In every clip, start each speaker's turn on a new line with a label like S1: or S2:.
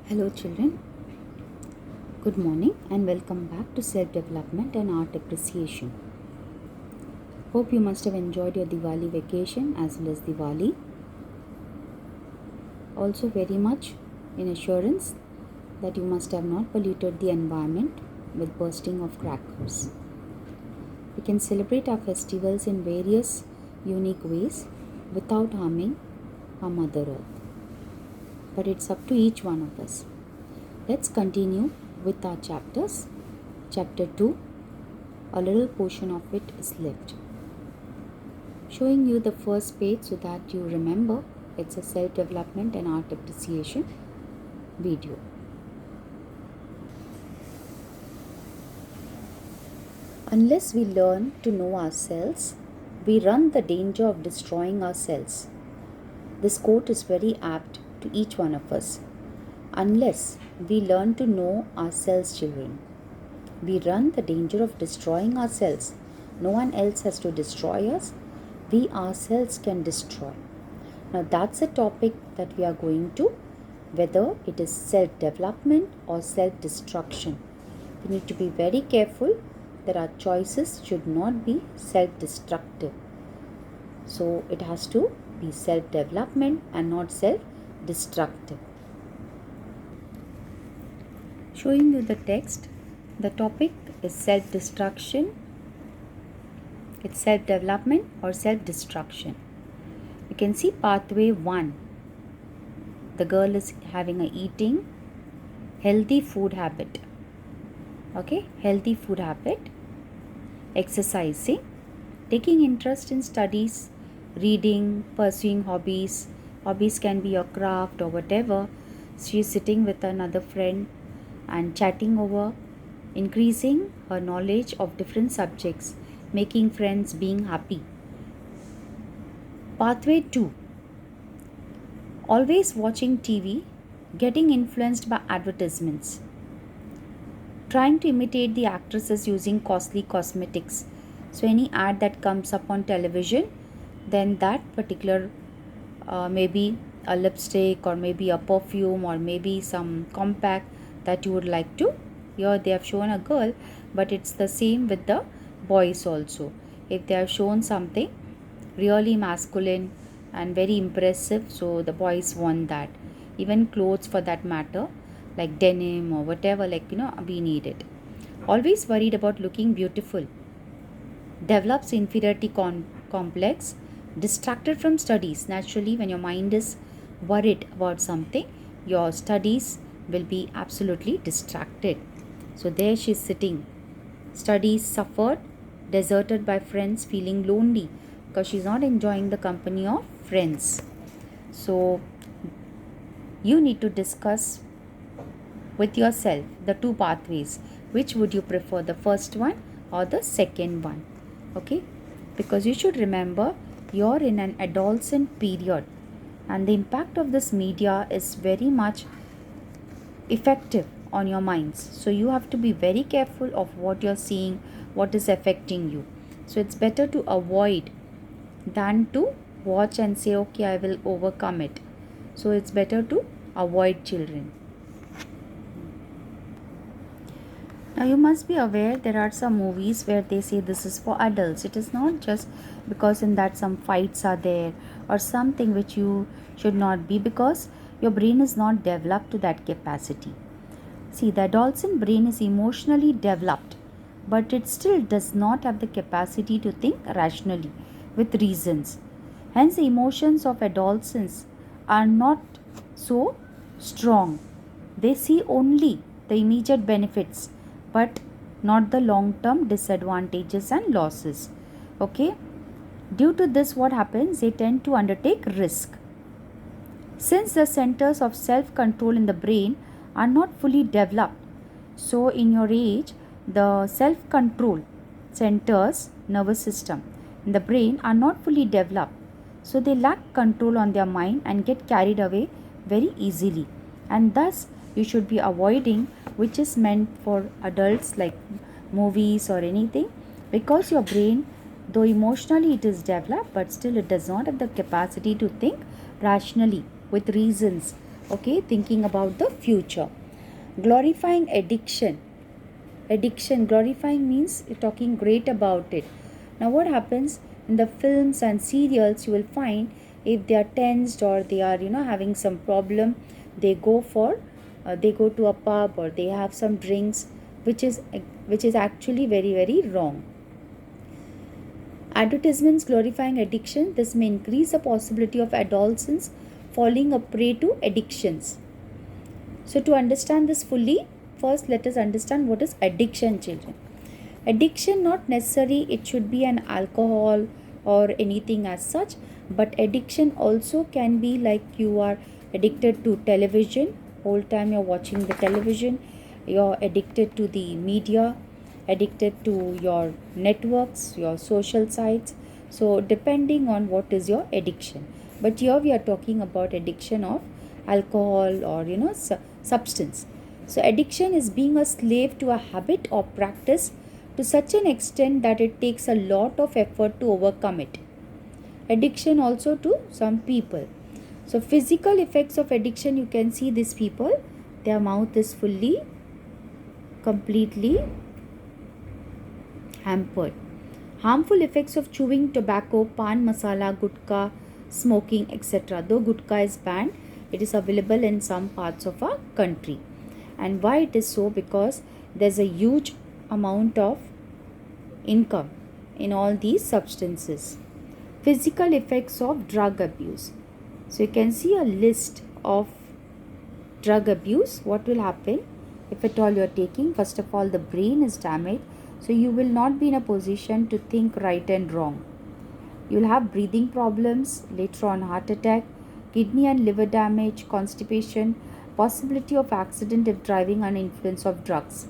S1: Hello, children. Good morning and welcome back to Self Development and Art Appreciation. Hope you must have enjoyed your Diwali vacation as well as Diwali. Also, very much in assurance that you must have not polluted the environment with bursting of crackers. We can celebrate our festivals in various unique ways without harming our Mother Earth. But it's up to each one of us. Let's continue with our chapters. Chapter 2, a little portion of it is left. Showing you the first page so that you remember it's a self-development and art appreciation video. Unless we learn to know ourselves, we run the danger of destroying ourselves. This quote is very apt to each one of us. Unless we learn to know ourselves, children, we run the danger of destroying ourselves. No one else has to destroy us. We ourselves can destroy. Now that's a topic that we are going to, whether it is self-development or self-destruction. We need to be very careful that our choices should not be self-destructive. So it has to be self-development and not self-destructive. Showing you the text, the topic is self-destruction. It's self-development or self-destruction. You can see pathway 1. The girl is having a eating healthy food habit. Okay, healthy food habit, exercising, taking interest in studies, reading, pursuing hobbies. Hobbies can be your craft or whatever. She is sitting with another friend and chatting over, increasing her knowledge of different subjects, making friends, being happy. Pathway 2. Always watching TV, getting influenced by advertisements, trying to imitate the actresses using costly cosmetics. So any ad that comes up on television, then that particular maybe a lipstick or maybe a perfume or maybe some compact that you would like to. Here they have shown a girl, but it's the same with the boys also. If they have shown something really masculine and very impressive, so the boys want that. Even clothes for that matter, like denim or whatever, we need it. Always worried about looking beautiful, develops inferiority complex, distracted from studies. Naturally, when your mind is worried about something, your studies will be absolutely distracted. So there she is sitting, studies suffered, deserted by friends, feeling lonely because she's not enjoying the company of friends. So you need to discuss with yourself the two pathways. Which would you prefer, the first one or the second one? Okay, because you should remember you're in an adolescent period and the impact of this media is very much effective on your minds. So you have to be very careful of what you're seeing, what is affecting you. So it's better to avoid than to watch and say, okay, I will overcome it. So it's better to avoid, children. Now you must be aware there are some movies where they say this is for adults. It is not just because in that some fights are there or something which you should not be, because your brain is not developed to that capacity. See, the adolescent brain is emotionally developed, but it still does not have the capacity to think rationally with reasons. Hence, the emotions of adolescents are not so strong. They see only the immediate benefits but not the long-term disadvantages and losses. Okay? Due to this, what happens? They tend to undertake risk. Since the centers of self-control in the brain are not fully developed, so in your age, the self-control centers, nervous system in the brain are not fully developed. So they lack control on their mind and get carried away very easily. And thus, you should be avoiding which is meant for adults like movies or anything, because your brain, though emotionally it is developed, but still it does not have the capacity to think rationally with reasons. Okay, thinking about the future. Glorifying addiction. Addiction, glorifying means you're talking great about it. Now, what happens in the films and serials, you will find if they are tensed or they are, having some problem, they go for, they go to a pub or they have some drinks, which is actually very, very wrong. Advertisements glorifying addiction. This may increase the possibility of adolescents falling a prey to addictions. So, to understand this fully, first let us understand what is addiction, children. Addiction, not necessarily it should be an alcohol or anything as such, but addiction also can be like you are addicted to television, whole time you're watching the television, you're addicted to the media, addicted to your networks, your social sites. So depending on what is your addiction, but here we are talking about addiction of alcohol or substance. So addiction is being a slave to a habit or practice to such an extent that it takes a lot of effort to overcome it. Addiction also to some people. So physical effects of addiction, you can see these people, their mouth is fully completely hampered. Harmful effects of chewing tobacco, pan masala, gutka, smoking, etc. Though gutka is banned, it is available in some parts of our country. And why it is so? Because there's a huge amount of income in all these substances. Physical effects of drug abuse. So you can see a list of drug abuse. What will happen if at all you are taking? First of all, the brain is damaged, so you will not be in a position to think right and wrong. You will have breathing problems, later on heart attack, kidney and liver damage, constipation, possibility of accident if driving under influence of drugs.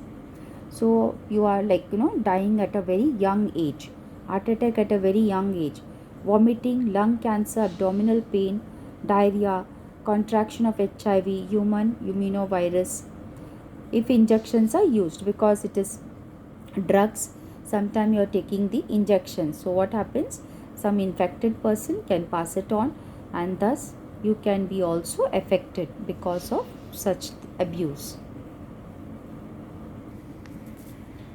S1: So you are dying at a very young age, heart attack at a very young age, vomiting, lung cancer, abdominal pain, diarrhea, contraction of HIV, human immunovirus, if injections are used, because it is drugs, sometimes you are taking the injection. So what happens? Some infected person can pass it on, and thus you can be also affected because of such abuse.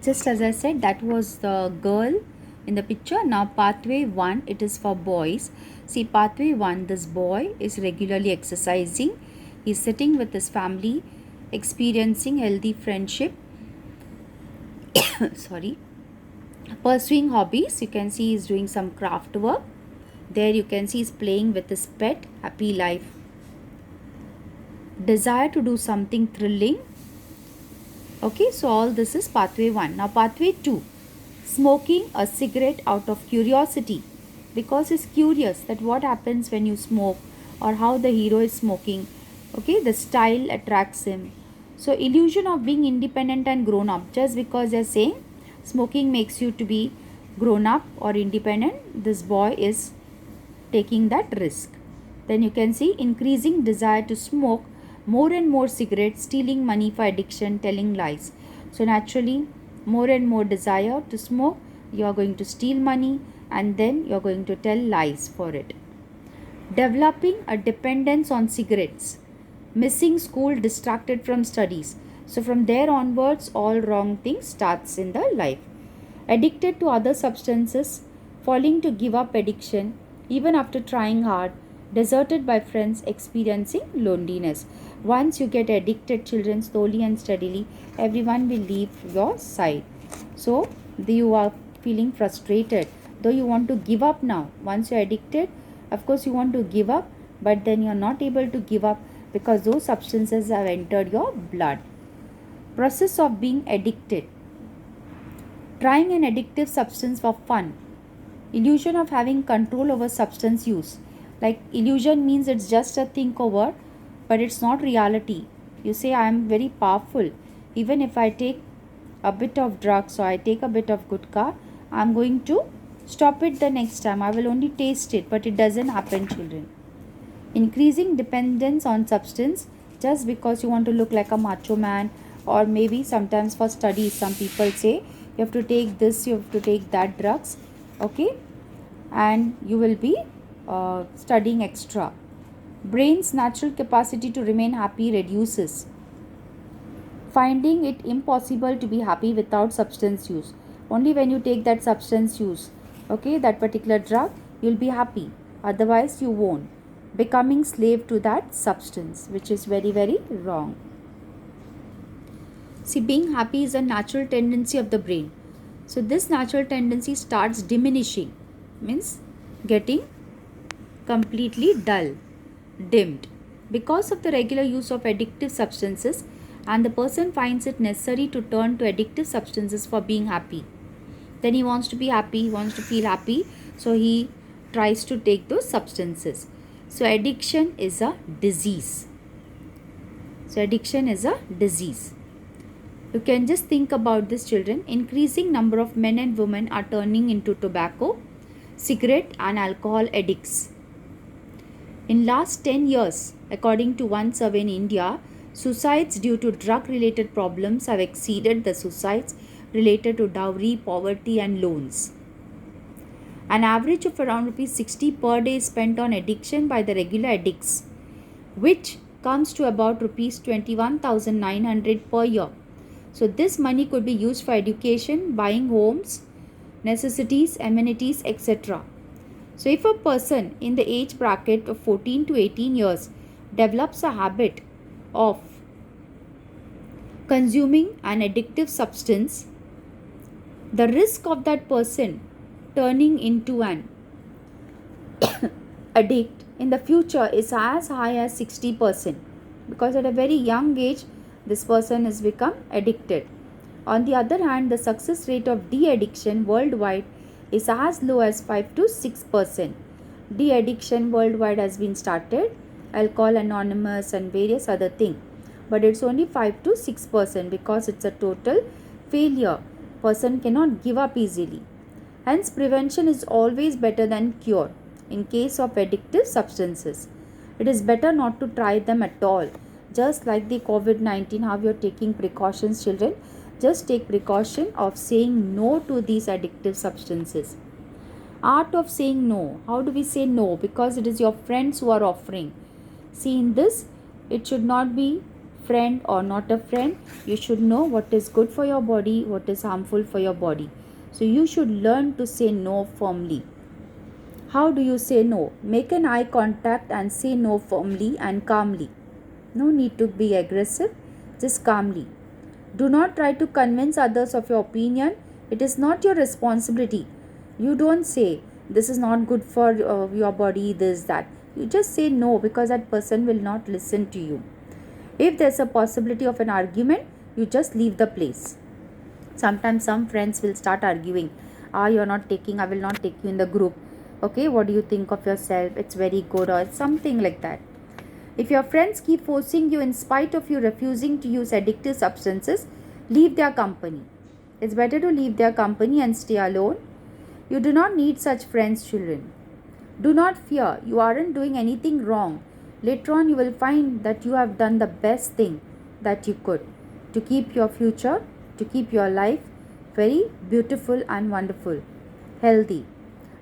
S1: Just as I said, that was the girl in the picture. Now pathway 1, it is for boys. See, pathway 1, this boy is regularly exercising. He is sitting with his family, experiencing healthy friendship. Sorry. Pursuing hobbies. You can see he is doing some craft work. There you can see he is playing with his pet. Happy life. Desire to do something thrilling. Okay, so all this is pathway 1. Now pathway 2, smoking a cigarette out of curiosity, because he's curious that what happens when you smoke or how the hero is smoking. Okay, the style attracts him. So illusion of being independent and grown up, just because they're saying smoking makes you to be grown up or independent, this boy is taking that risk. Then you can see increasing desire to smoke more and more cigarettes, stealing money for addiction, telling lies. So naturally, more and more desire to smoke, you are going to steal money and then you are going to tell lies for it. Developing a dependence on cigarettes, missing school, distracted from studies. So from there onwards, all wrong things starts in the life. Addicted to other substances, falling to give up addiction even after trying hard, deserted by friends, experiencing loneliness. Once you get addicted, children, slowly and steadily, everyone will leave your side. So you are feeling frustrated, though you want to give up now. Once you are addicted, of course you want to give up, but then you are not able to give up because those substances have entered your blood. Process of being addicted. Trying an addictive substance for fun. Illusion of having control over substance use. Like illusion means it's just a think over, but it's not reality. You say I am very powerful. Even if I take a bit of drugs or I take a bit of gutka, I am going to stop it the next time. I will only taste it, but it doesn't happen, children. Increasing dependence on substance just because you want to look like a macho man, or maybe sometimes for studies, some people say you have to take this, you have to take that drugs, okay, and you will be studying extra. Brain's natural capacity to remain happy reduces, finding it impossible to be happy without substance use. Only when you take that substance use, okay, that particular drug, you'll be happy. Otherwise, you won't. Becoming slave to that substance, which is very, very wrong. See, being happy is a natural tendency of the brain. So this natural tendency starts diminishing, means getting completely dull, dimmed, because of the regular use of addictive substances, and the person finds it necessary to turn to addictive substances for being happy. Then he wants to be happy, he wants to feel happy, so he tries to take those substances. So addiction is a disease. You can just think about this, children. Increasing number of men and women are turning into tobacco, cigarette and alcohol addicts. In last 10 years, according to one survey in India, suicides due to drug-related problems have exceeded the suicides related to dowry, poverty and loans. An average of around ₹60 per day is spent on addiction by the regular addicts, which comes to about ₹21,900 per year. So this money could be used for education, buying homes, necessities, amenities, etc. So if a person in the age bracket of 14 to 18 years develops a habit of consuming an addictive substance, the risk of that person turning into an addict in the future is as high as 60%, because at a very young age this person has become addicted. On the other hand, the success rate of de-addiction worldwide is as low as 5 to 6%. De-addiction worldwide has been started, Alcohol Anonymous and various other things, but it's only 5 to 6% because it's a total failure. Person cannot give up easily. Hence, prevention is always better than cure in case of addictive substances. It is better not to try them at all. Just like the COVID-19, how you're taking precautions, children, just take precaution of saying no to these addictive substances. Art of saying no. How do we say no? Because it is your friends who are offering. See, in this, it should not be friend or not a friend. You should know what is good for your body, what is harmful for your body. So you should learn to say no firmly. How do you say no? Make an eye contact and say no firmly and calmly. No need to be aggressive, just calmly. Do not try to convince others of your opinion. It is not your responsibility. You don't say, this is not good for your body, this, that. You just say no, because that person will not listen to you. If there's a possibility of an argument, you just leave the place. Sometimes some friends will start arguing. You're not taking, I will not take you in the group. Okay, what do you think of yourself? It's very good, or something like that. If your friends keep forcing you in spite of you refusing to use addictive substances, leave their company. It's better to leave their company and stay alone. You do not need such friends, children. Do not fear. You aren't doing anything wrong. Later on, you will find that you have done the best thing that you could to keep your future, to keep your life very beautiful and wonderful, healthy.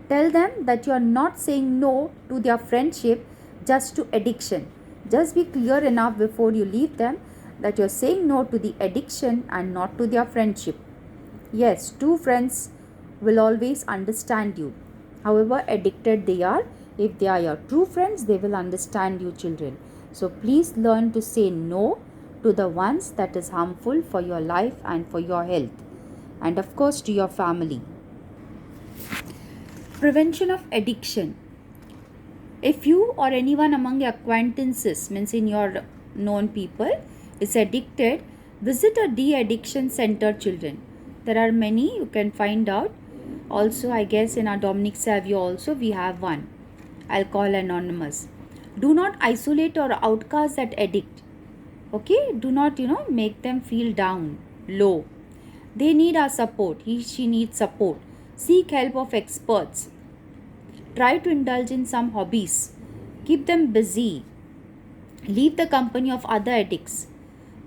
S1: Tell them that you are not saying no to their friendship just to addiction. Just be clear enough before you leave them that you are saying no to the addiction and not to their friendship. Yes, true friends will always understand you. However addicted they are, if they are your true friends, they will understand you, children. So please learn to say no to the ones that is harmful for your life and for your health, and of course to your family. Prevention of addiction. If you or anyone among your acquaintances, means in your known people, is addicted, visit a de-addiction center, children. There are many, you can find out. Also, I guess in our Dominic Savio also we have one, Alcohol Anonymous. Do not isolate or outcast that addict. Okay, do not make them feel down, low. They need our support. She needs support. Seek help of experts. Try to indulge in some hobbies. Keep them busy. Leave the company of other addicts.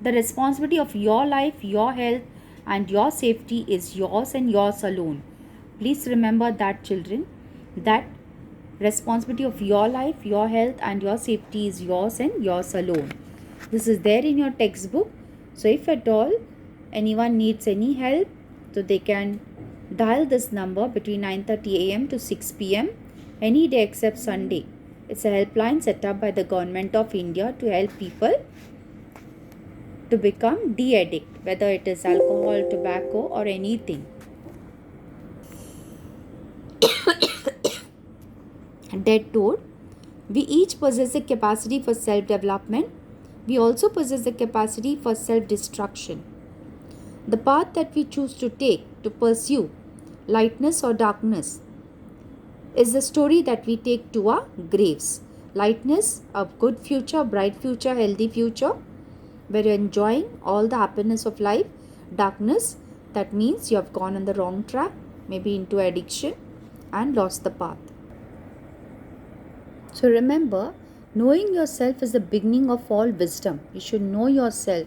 S1: The responsibility of your life, your health and your safety is yours and yours alone. Please remember that, children, that Responsibility of your life, your health, and your safety is yours and yours alone. This is there in your textbook. So if at all anyone needs any help, so they can dial this number between 9:30 a.m. to 6 p.m. any day except Sunday. It's a helpline set up by the Government of India to help people to become de-addict, whether it is alcohol, tobacco, or anything. Dead toad. We each possess a capacity for self-development. We also possess the capacity for self-destruction. The path that we choose to take, to pursue lightness or darkness, is the story that we take to our graves. Lightness, a good future, bright future, healthy future, where you're enjoying all the happiness of life. Darkness, that means you have gone on the wrong track, maybe into addiction and lost the path. So remember, knowing yourself is the beginning of all wisdom. You should know yourself.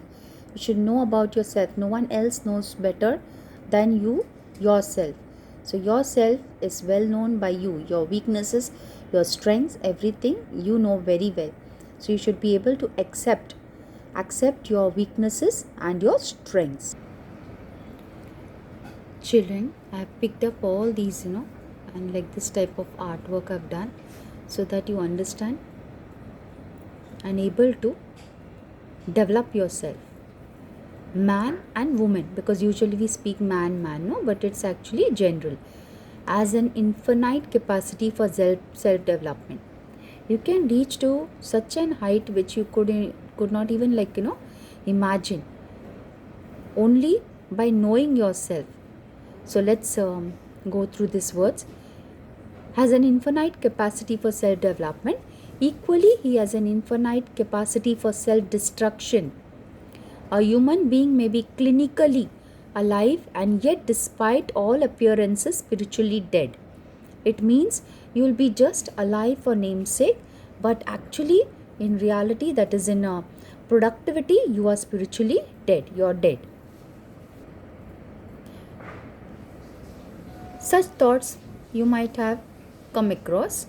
S1: You should know about yourself. No one else knows better than you yourself. So yourself is well known by you. Your weaknesses, your strengths, everything you know very well. So you should be able to accept your weaknesses and your strengths. Children, I have picked up all these, and like this type of artwork I've done, so that you understand and able to develop yourself, man and woman, because usually we speak man, no, but it's actually general, as an infinite capacity for self development. You can reach to such an height which you could not even imagine, only by knowing yourself. So let's go through these words. Has an infinite capacity for self-development. Equally, he has an infinite capacity for self-destruction. A human being may be clinically alive and yet, despite all appearances, spiritually dead. It means you will be just alive for namesake, but actually, in reality, that is in productivity, you are spiritually dead. You are dead. Such thoughts you might have come across.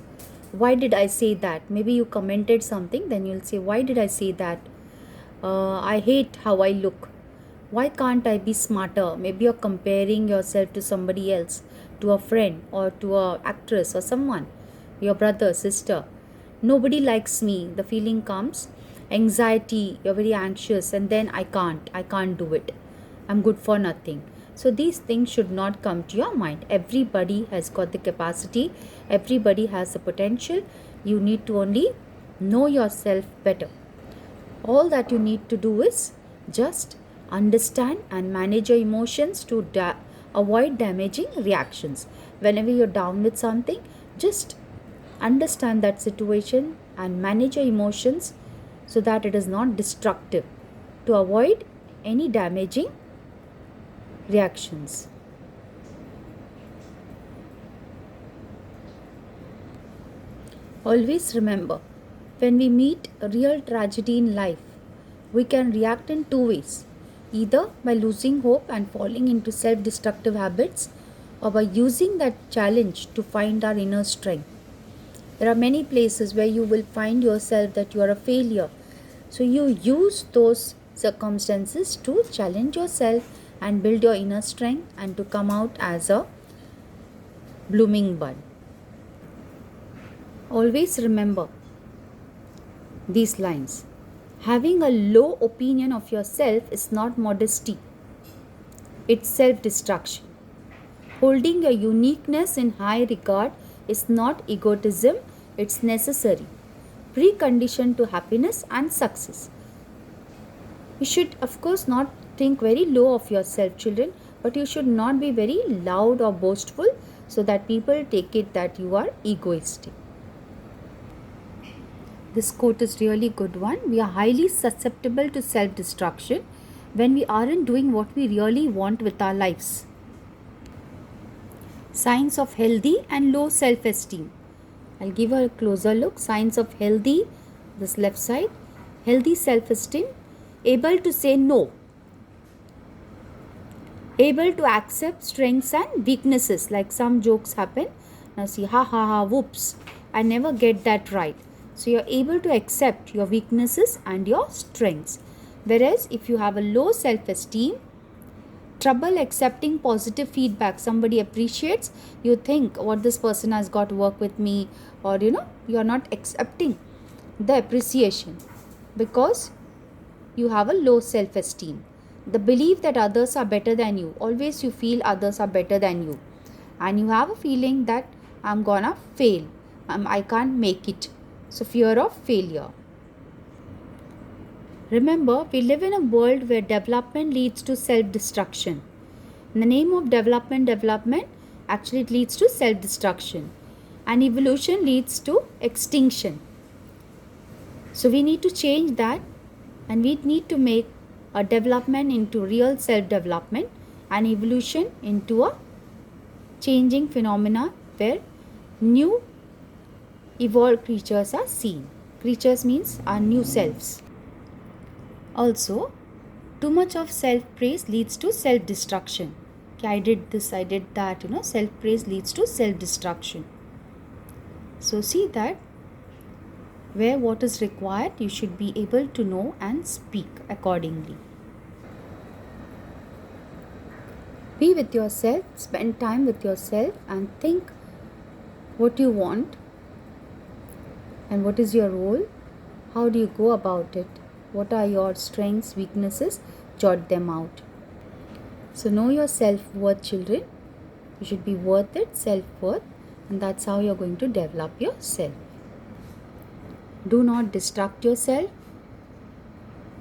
S1: Why did I say that? Maybe you commented something, then you'll say, why did I say that? I hate how I look. Why can't I be smarter? Maybe you're comparing yourself to somebody else, to a friend or to an actress or someone, your brother, sister. Nobody likes me. The feeling comes. Anxiety, you're very anxious, and then I can't do it. I'm good for nothing. So these things should not come to your mind. Everybody has got the capacity. Everybody has the potential. You need to only know yourself better. All that you need to do is just understand and manage your emotions to avoid damaging reactions. Whenever you're down with something, just understand that situation and manage your emotions so that it is not destructive, to avoid any damaging reactions. Always remember, when we meet a real tragedy in life, we can react in two ways, either by losing hope and falling into self-destructive habits, or by using that challenge to find our inner strength. There are many places where you will find yourself that you are a failure. So you use those circumstances to challenge yourself and build your inner strength and to come out as a blooming bud. Always remember these lines. Having a low opinion of yourself is not modesty, it's self-destruction. Holding your uniqueness in high regard is not egotism, it's necessary, precondition to happiness and success. You should, of course, not think very low of yourself, children, but you should not be very loud or boastful so that people take it that you are egoistic. This quote is really good one. We are highly susceptible to self-destruction when we aren't doing what we really want with our lives. Signs of healthy and low self-esteem. I'll give a closer look. Signs of healthy, this left side, healthy self-esteem, able to say no, able to accept strengths and weaknesses, like some jokes happen. Now see, ha ha ha, whoops, I never get that right. So you're able to accept your weaknesses and your strengths. Whereas if you have a low self-esteem, trouble accepting positive feedback, somebody appreciates, you think what this person has got to work with me, or you are not accepting the appreciation because you have a low self-esteem. The belief that others are better than you, always you feel others are better than you, and you have a feeling that I'm gonna fail, I can't make it. So fear of failure. Remember, we live in a world where development leads to self-destruction. In the name of development, actually it leads to self-destruction. And evolution leads to extinction. So we need to change that, and we need to make a development into real self-development and evolution into a changing phenomena where new evolved creatures are seen. Creatures means our new selves. Also, too much of self-praise leads to self-destruction. Okay, I did this, I did that, self-praise leads to self-destruction. So see that where what is required, you should be able to know and speak accordingly. Be with yourself, spend time with yourself and think what you want and what is your role, how do you go about it, what are your strengths, weaknesses, jot them out. So know your self-worth, children. You should be worth it, self-worth, and that's how you're going to develop yourself. Do not distract yourself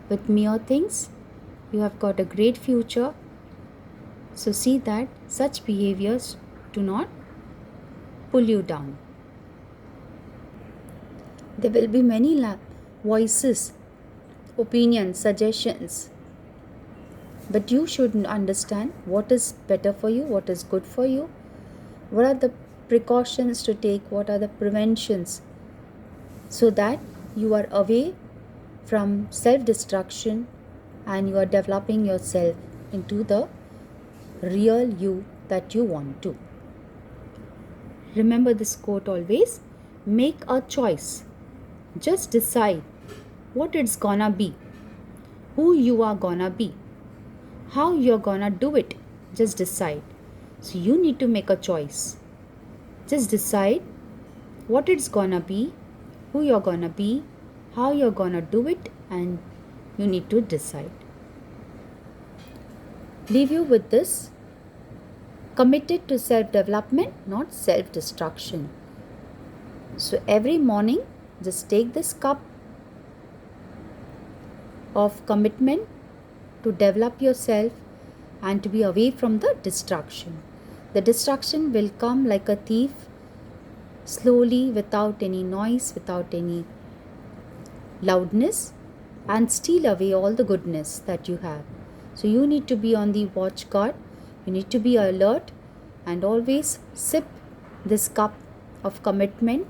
S1: with mere things. You have got a great future. So see that such behaviors do not pull you down. There will be many voices, opinions, suggestions. But you should understand what is better for you, what is good for you, what are the precautions to take, what are the preventions, so that you are away from self-destruction and you are developing yourself into the real you that you want to. Remember this quote always, make a choice. Just decide what it's gonna be, who you are gonna be, how you're gonna do it. Just decide. So you need to make a choice. Just decide what it's gonna be, who you're gonna be, how you're gonna do it, and you need to decide. Leave you with this: committed to self-development, not self-destruction. So every morning, just take this cup of commitment to develop yourself and to be away from the destruction. The destruction will come like a thief, slowly, without any noise, without any loudness, and steal away all the goodness that you have. So you need to be on the watch guard. You need to be alert and always sip this cup of commitment,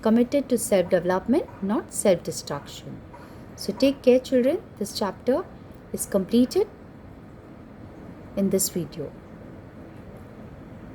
S1: committed to self-development, not self-destruction. So take care, children. This chapter is completed in this video.